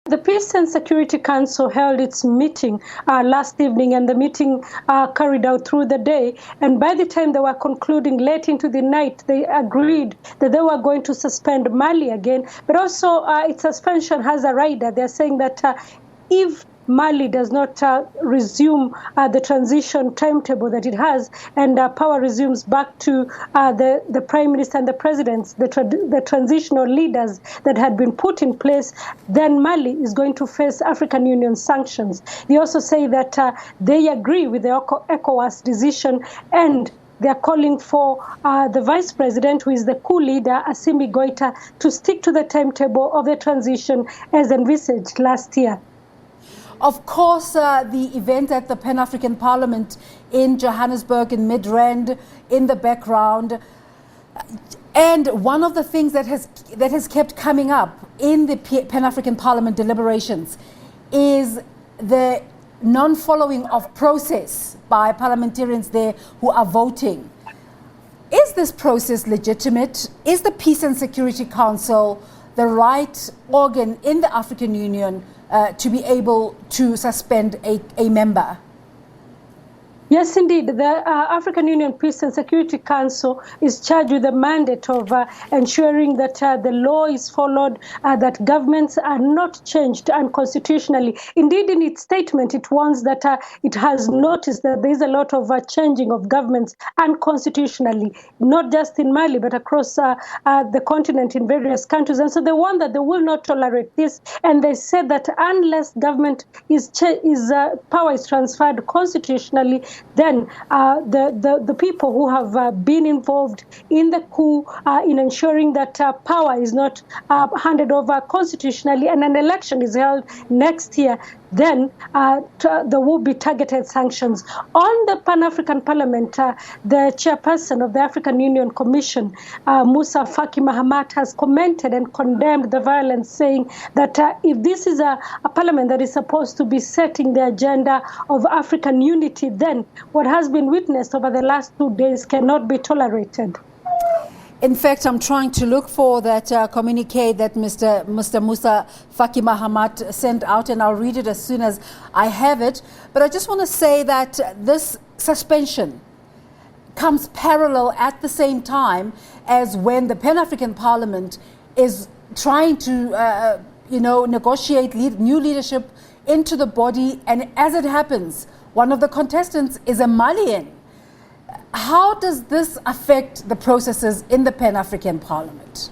The Peace and Security Council held its meeting last evening, and the meeting carried out through the day. And by the time they were concluding late into the night, they agreed that they were going to suspend Mali again. But also, its suspension has a rider. They're saying that if Mali does not resume the transition timetable that it has, and power resumes back to the Prime Minister and the presidents, the transitional leaders that had been put in place, then Mali is going to face African Union sanctions. They also say that they agree with the ECOWAS decision, and they are calling for the vice president, who is the coup leader, Assimi Goïta, to stick to the timetable of the transition as envisaged last year. Of course, the event at the Pan-African Parliament in Johannesburg in Midrand in the background. And one of the things that has kept coming up in the Pan-African Parliament deliberations is the non-following of process by parliamentarians there who are voting. Is this process legitimate? Is the Peace and Security Council the right organ in the African Union to be able to suspend a member? Yes, indeed. The African Union Peace and Security Council is charged with the mandate of ensuring that the law is followed, that governments are not changed unconstitutionally. Indeed, in its statement, it warns that it has noticed that there is a lot of changing of governments unconstitutionally, not just in Mali, but across the continent in various countries. And so they warn that they will not tolerate this. And they said that unless government power is transferred constitutionally, then the people who have been involved in the coup in ensuring that power is not handed over constitutionally and an election is held next year, then there will be targeted sanctions. On the Pan-African Parliament, the chairperson of the African Union Commission, Musa Faki Mahamat, has commented and condemned the violence, saying that if this is a parliament that is supposed to be setting the agenda of African unity, then what has been witnessed over the last 2 days cannot be tolerated. In fact, I'm trying to look for that communique that Mr. Musa Faki Mahamat sent out, and I'll read it as soon as I have it. But I just want to say that this suspension comes parallel at the same time as when the Pan-African Parliament is trying to, negotiate new leadership into the body. And as it happens, one of the contestants is a Malian. How does this affect the processes in the Pan-African Parliament?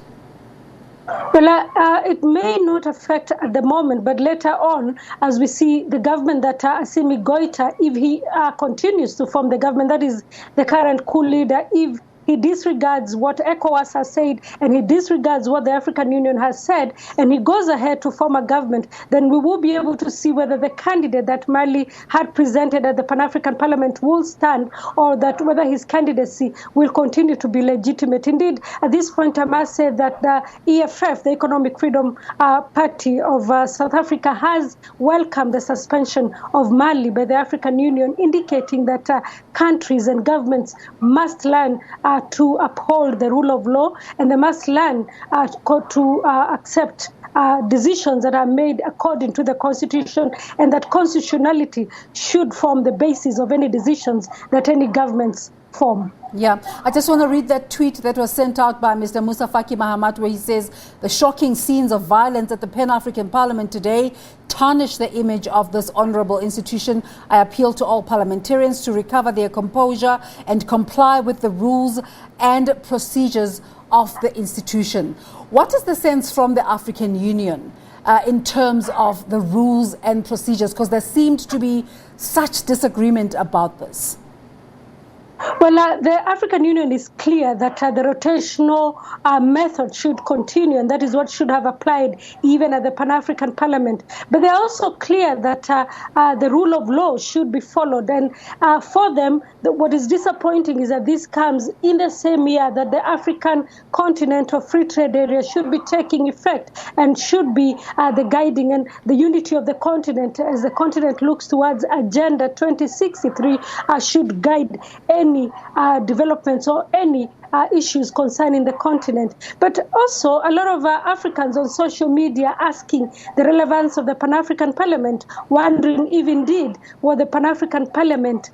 Well, it may not affect at the moment, but later on, as we see the government that Assimi Goïta, if he continues to form the government, that is the current coup leader, if he disregards what ECOWAS has said and he disregards what the African Union has said, and he goes ahead to form a government, then we will be able to see whether the candidate that Mali had presented at the Pan-African Parliament will stand, or that whether his candidacy will continue to be legitimate. Indeed, at this point, I must say that the EFF, the Economic Freedom Party of South Africa, has welcomed the suspension of Mali by the African Union, indicating that countries and governments must learn to uphold the rule of law, and they must learn to accept decisions that are made according to the Constitution, and that constitutionality should form the basis of any decisions that any governments form. Yeah, I just want to read that tweet that was sent out by Mr. Musa Faki Mahamat, where he says the shocking scenes of violence at the Pan-African Parliament today tarnish the image of this honorable institution. I appeal to all parliamentarians to recover their composure and comply with the rules and procedures of the institution. What is the sense from the African Union in terms of the rules and procedures? Because there seemed to be such disagreement about this. Well, the African Union is clear that the rotational method should continue, and that is what should have applied even at the Pan-African Parliament. But they're also clear that the rule of law should be followed. And for them, what is disappointing is that this comes in the same year that the African continental free trade area should be taking effect and should be the guiding and the unity of the continent as the continent looks towards Agenda 2063 should guide any developments or any issues concerning the continent. But also a lot of Africans on social media asking the relevance of the Pan-African Parliament, wondering if indeed what the Pan-African Parliament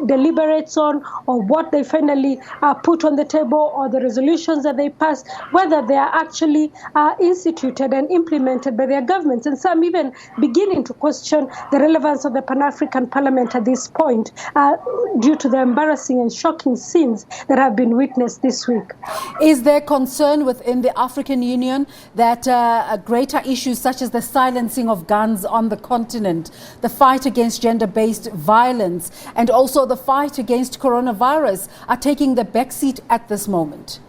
deliberates on, or what they finally put on the table, or the resolutions that they pass, whether they are actually instituted and implemented by their governments. And some even beginning to question the relevance of the Pan-African Parliament at this point due to the embarrassing and shocking scenes that have been witnessed this week. Is there concern within the African Union that greater issues such as the silencing of guns on the continent, the fight against gender-based violence, and also the fight against coronavirus are taking the backseat at this moment?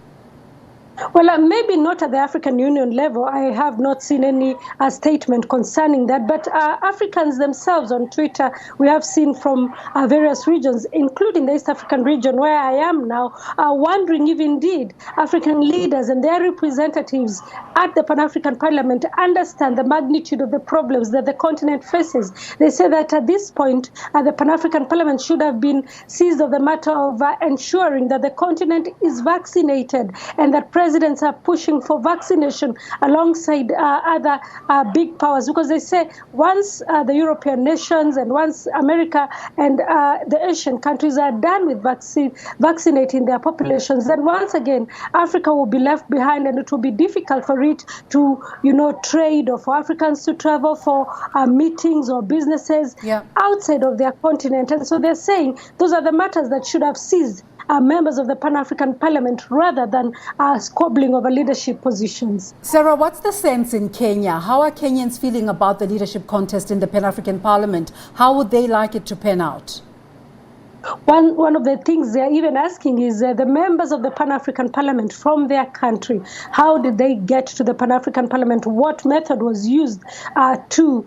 Well, maybe not at the African Union level. I have not seen any statement concerning that. But Africans themselves on Twitter, we have seen from various regions, including the East African region where I am now, wondering if indeed African leaders and their representatives at the Pan-African Parliament understand the magnitude of the problems that the continent faces. They say that at this point, the Pan-African Parliament should have been seized of the matter of ensuring that the continent is vaccinated, and that presidents are pushing for vaccination alongside other big powers, because they say once the European nations and once America and the Asian countries are done with vaccinating their populations, then once again Africa will be left behind, and it will be difficult for it to, trade, or for Africans to travel for meetings or businesses outside of their continent. And so they're saying those are the matters that should have seized members of the Pan-African Parliament rather than squabbling over leadership positions. Sarah, what's the sense in Kenya? How are Kenyans feeling about the leadership contest in the Pan-African Parliament? How would they like it to pan out? One of the things they're even asking is the members of the Pan-African Parliament from their country, how did they get to the Pan-African Parliament? What method was used to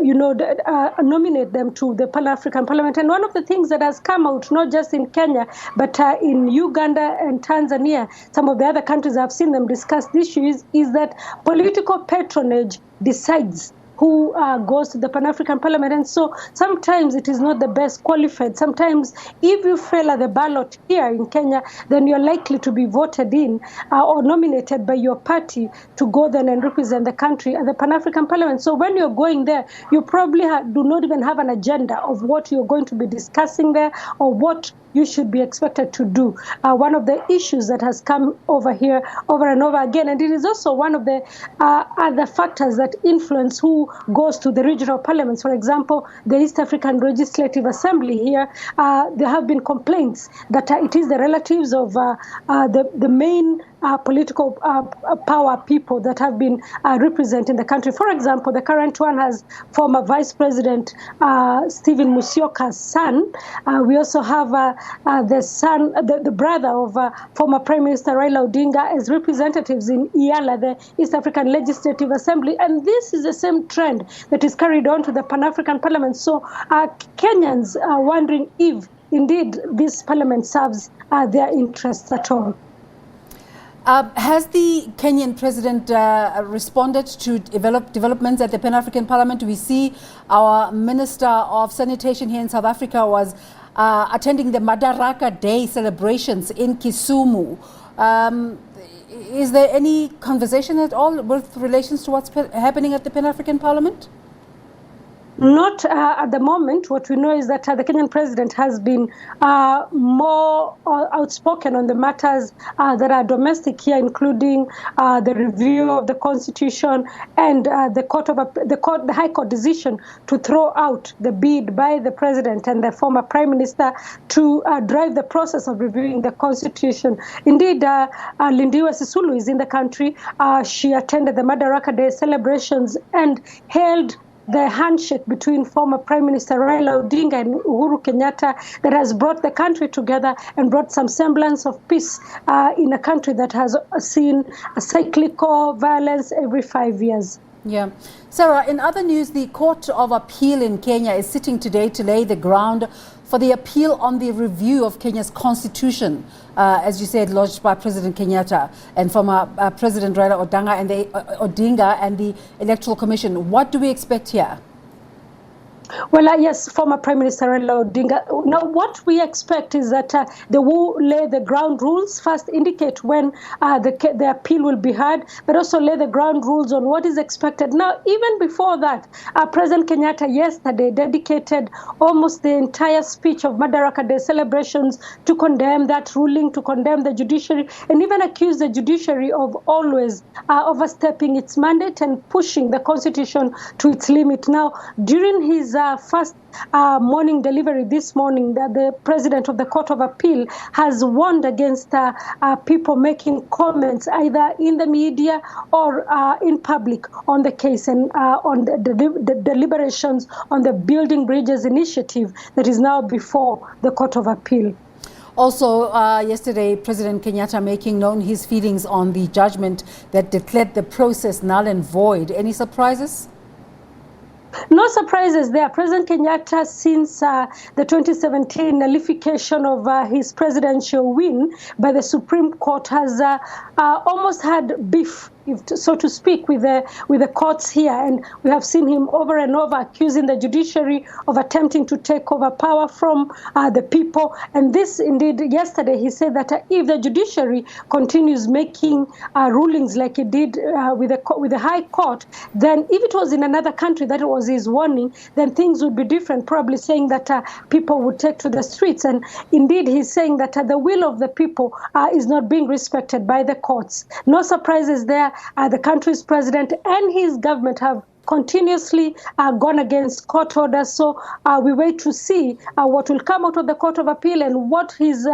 nominate them to the Pan-African Parliament? And one of the things that has come out, not just in Kenya, but in Uganda and Tanzania, some of the other countries I've seen them discuss this issue, is that political patronage decides who goes to the Pan-African Parliament. And so sometimes it is not the best qualified. Sometimes if you fail at the ballot here in Kenya, then you're likely to be voted in or nominated by your party to go then and represent the country at the Pan-African Parliament. So when you're going there, you probably do not even have an agenda of what you're going to be discussing there or what you should be expected to do. One of the issues that has come over here over and over again, and it is also one of the other factors that influence who goes to the regional parliaments. For example, the East African Legislative Assembly here, there have been complaints that it is the relatives of the main political power people that have been representing the country. For example, the current one has former Vice President Stephen Musyoka's son. We also have the brother of former Prime Minister Raila Odinga as representatives in IALA, the East African Legislative Assembly. And this is the same trend that is carried on to the Pan-African Parliament. So Kenyans are wondering if indeed this parliament serves their interests at all. Has the Kenyan president responded to developments at the Pan-African Parliament? We see our Minister of Sanitation here in South Africa was attending the Madaraka Day celebrations in Kisumu. Is there any conversation at all with relations to what's happening at the Pan-African Parliament? Not at the moment. What we know is that the Kenyan president has been more outspoken on the matters that are domestic here, including the review of the Constitution and the High Court decision to throw out the bid by the president and the former Prime Minister to drive the process of reviewing the Constitution. Indeed, Lindiwe Sisulu is in the country. She attended the Madaraka Day celebrations and held the handshake between former Prime Minister Raila Odinga and Uhuru Kenyatta that has brought the country together and brought some semblance of peace in a country that has seen a cyclical violence every 5 years. Yeah. Sarah, in other news, the Court of Appeal in Kenya is sitting today to lay the ground for the appeal on the review of Kenya's constitution, as you said, lodged by President Kenyatta and former President Raila Odinga and the Electoral Commission. What do we expect here? Well, yes, former Prime Minister Raila Odinga. Now, what we expect is that they will lay the ground rules, first indicate when the appeal will be heard, but also lay the ground rules on what is expected. Now, even before that, President Kenyatta yesterday dedicated almost the entire speech of Madaraka Day celebrations to condemn that ruling, to condemn the judiciary, and even accuse the judiciary of always overstepping its mandate and pushing the constitution to its limit. Now, during his first morning delivery this morning, the president of the Court of Appeal has warned against people making comments either in the media or in public on the case and on the deliberations on the Building Bridges initiative that is now before the Court of Appeal. Also, yesterday, President Kenyatta making known his feelings on the judgment that declared the process null and void. Any surprises? No surprises there. President Kenyatta, since the 2017 nullification of his presidential win by the Supreme Court, has almost had beef, so to speak, with the courts here. And we have seen him over and over accusing the judiciary of attempting to take over power from the people. And this, indeed, yesterday he said that if the judiciary continues making rulings like it did with the High Court, then if it was in another country that was his warning, then things would be different, probably saying that people would take to the streets. And indeed, he's saying that the will of the people is not being respected by the courts. No surprises there. The country's president and his government have continuously gone against court orders. So we wait to see what will come out of the Court of Appeal and what his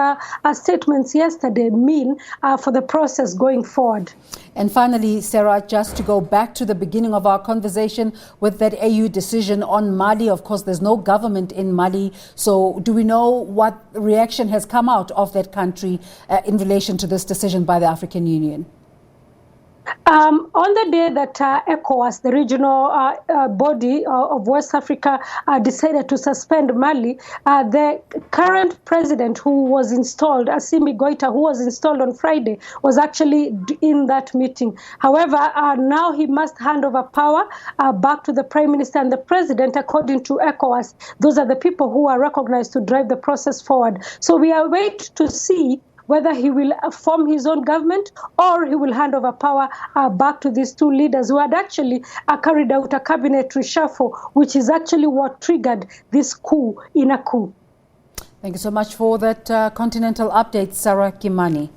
statements yesterday mean for the process going forward. And finally, Sarah, just to go back to the beginning of our conversation with that AU decision on Mali. Of course, there's no government in Mali. So do we know what reaction has come out of that country in relation to this decision by the African Union? On the day that ECOWAS, the regional body of West Africa, decided to suspend Mali, the current president who was installed, Assimi Goïta, who was installed on Friday, was actually in that meeting. However, now he must hand over power back to the prime minister and the president, according to ECOWAS. Those are the people who are recognized to drive the process forward. So we are waiting to see whether he will form his own government or he will hand over power back to these two leaders who had actually carried out a cabinet reshuffle, which is actually what triggered this coup in a coup. Thank you so much for that continental update, Sarah Kimani.